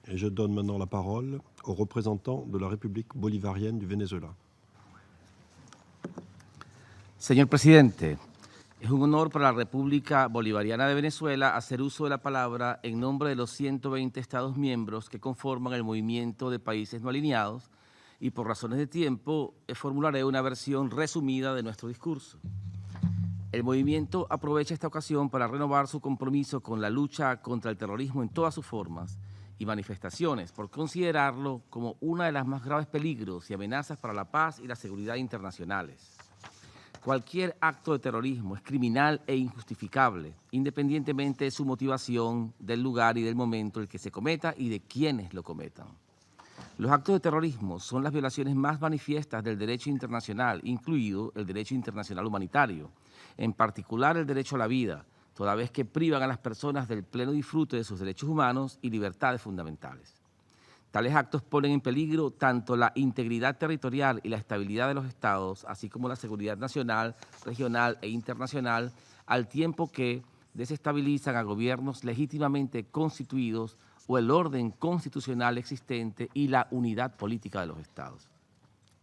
Et je donne maintenant la parole au représentant de la République bolivarienne du Venezuela. Señor presidente, es un honor para la República Bolivariana de Venezuela hacer uso de la palabra en nombre de los 120 Estados miembros que conforman el movimiento de países no alineados y por razones de tiempo formularé una versión resumida de nuestro discurso. El movimiento aprovecha esta ocasión para renovar su compromiso con la lucha contra el terrorismo en todas sus formas y manifestaciones, por considerarlo como una de las más graves peligros y amenazas para la paz y la seguridad internacionales. Cualquier acto de terrorismo es criminal e injustificable, independientemente de su motivación, del lugar y del momento en el que se cometa y de quienes lo cometan. Los actos de terrorismo son las violaciones más manifiestas del derecho internacional, incluido el derecho internacional humanitario, en particular el derecho a la vida, toda vez que privan a las personas del pleno disfrute de sus derechos humanos y libertades fundamentales. Tales actos ponen en peligro tanto la integridad territorial y la estabilidad de los estados, así como la seguridad nacional, regional e internacional, al tiempo que desestabilizan a gobiernos legítimamente constituidos o el orden constitucional existente y la unidad política de los estados.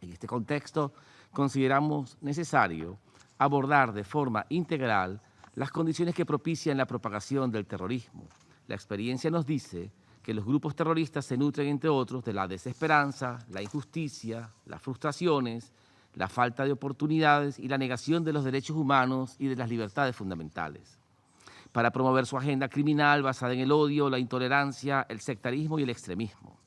En este contexto, consideramos necesario abordar de forma integral las condiciones que propician la propagación del terrorismo. La experiencia nos dice que los grupos terroristas se nutren, entre otros, de la desesperanza, la injusticia, las frustraciones, la falta de oportunidades y la negación de los derechos humanos y de las libertades fundamentales, para promover su agenda criminal basada en el odio, la intolerancia, el sectarismo y el extremismo.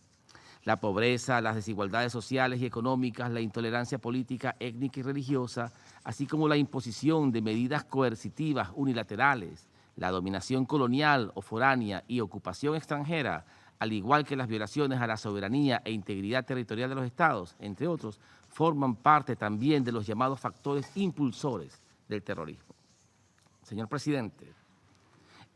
La pobreza, las desigualdades sociales y económicas, la intolerancia política, étnica y religiosa, así como la imposición de medidas coercitivas unilaterales, la dominación colonial o foránea y ocupación extranjera, al igual que las violaciones a la soberanía e integridad territorial de los estados, entre otros, forman parte también de los llamados factores impulsores del terrorismo. Señor presidente,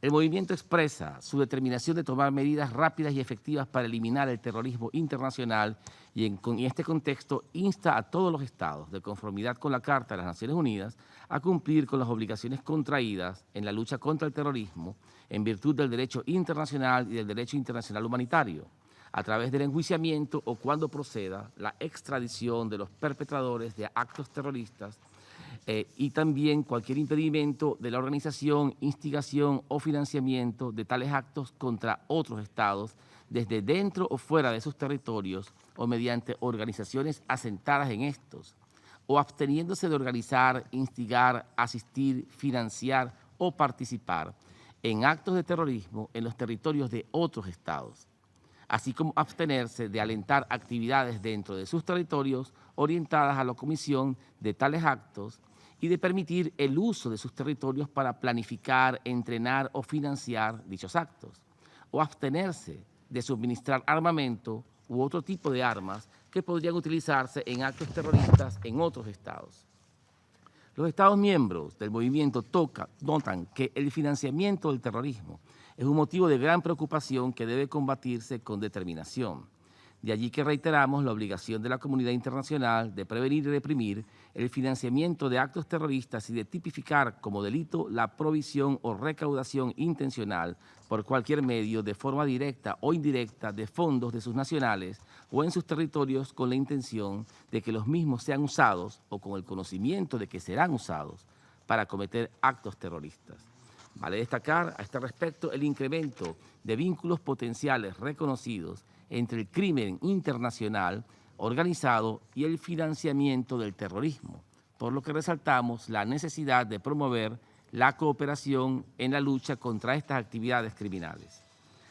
el movimiento expresa su determinación de tomar medidas rápidas y efectivas para eliminar el terrorismo internacional y en este contexto insta a todos los estados, de conformidad con la Carta de las Naciones Unidas, a cumplir con las obligaciones contraídas en la lucha contra el terrorismo en virtud del derecho internacional y del derecho internacional humanitario, a través del enjuiciamiento o, cuando proceda, la extradición de los perpetradores de actos terroristas y también cualquier impedimento de la organización, instigación o financiamiento de tales actos contra otros estados desde dentro o fuera de sus territorios o mediante organizaciones asentadas en estos, o absteniéndose de organizar, instigar, asistir, financiar o participar en actos de terrorismo en los territorios de otros estados, así como abstenerse de alentar actividades dentro de sus territorios orientadas a la comisión de tales actos y de permitir el uso de sus territorios para planificar, entrenar o financiar dichos actos, o abstenerse de suministrar armamento u otro tipo de armas que podrían utilizarse en actos terroristas en otros estados. Los estados miembros del movimiento notan que el financiamiento del terrorismo es un motivo de gran preocupación que debe combatirse con determinación. De allí que reiteramos la obligación de la comunidad internacional de prevenir y reprimir el financiamiento de actos terroristas y de tipificar como delito la provisión o recaudación intencional por cualquier medio, de forma directa o indirecta, de fondos de sus nacionales o en sus territorios con la intención de que los mismos sean usados o con el conocimiento de que serán usados para cometer actos terroristas. Vale destacar a este respecto el incremento de vínculos potenciales reconocidos entre el crimen internacional organizado y el financiamiento del terrorismo, por lo que resaltamos la necesidad de promover la cooperación en la lucha contra estas actividades criminales.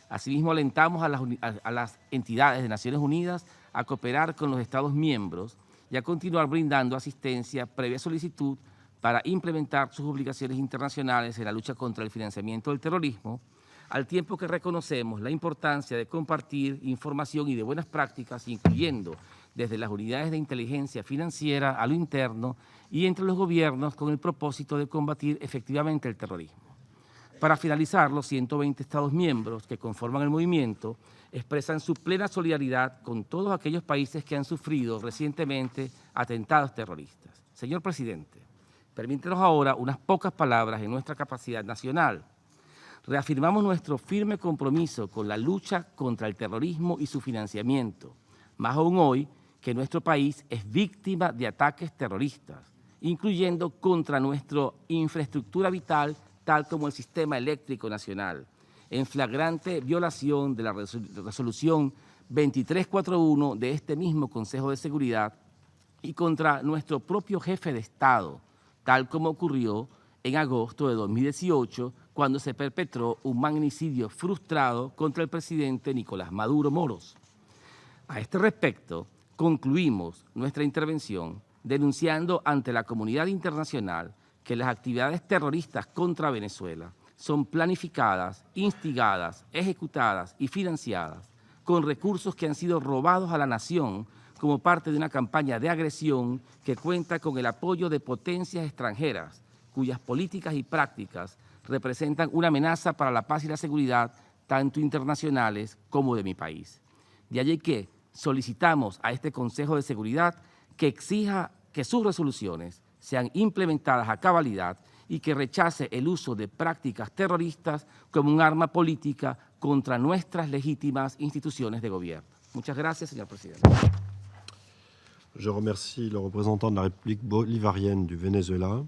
Asimismo, alentamos a las entidades de Naciones Unidas a cooperar con los Estados miembros y a continuar brindando asistencia previa solicitud para implementar sus obligaciones internacionales en la lucha contra el financiamiento del terrorismo, al tiempo que reconocemos la importancia de compartir información y de buenas prácticas, incluyendo desde las unidades de inteligencia financiera a lo interno y entre los gobiernos, con el propósito de combatir efectivamente el terrorismo. Para finalizar, los 120 Estados miembros que conforman el movimiento expresan su plena solidaridad con todos aquellos países que han sufrido recientemente atentados terroristas. Señor presidente, permítanos ahora unas pocas palabras en nuestra capacidad nacional. Reafirmamos nuestro firme compromiso con la lucha contra el terrorismo y su financiamiento, más aún hoy que nuestro país es víctima de ataques terroristas, incluyendo contra nuestra infraestructura vital, tal como el Sistema Eléctrico Nacional, en flagrante violación de la resolución 2341 de este mismo Consejo de Seguridad y contra nuestro propio jefe de Estado, tal como ocurrió en agosto de 2018, cuando se perpetró un magnicidio frustrado contra el presidente Nicolás Maduro Moros. A este respecto, concluimos nuestra intervención denunciando ante la comunidad internacional que las actividades terroristas contra Venezuela son planificadas, instigadas, ejecutadas y financiadas con recursos que han sido robados a la nación como parte de una campaña de agresión que cuenta con el apoyo de potencias extranjeras, cuyas políticas y prácticas representan una amenaza para la paz y la seguridad, tanto internacionales como de mi país. De allí que solicitamos a este Consejo de Seguridad que exija que sus resoluciones sean implementadas a cabalidad y que rechace el uso de prácticas terroristas como un arma política contra nuestras legítimas instituciones de gobierno. Muchas gracias, señor presidente. Je remercie le représentant de la République bolivarienne du Venezuela.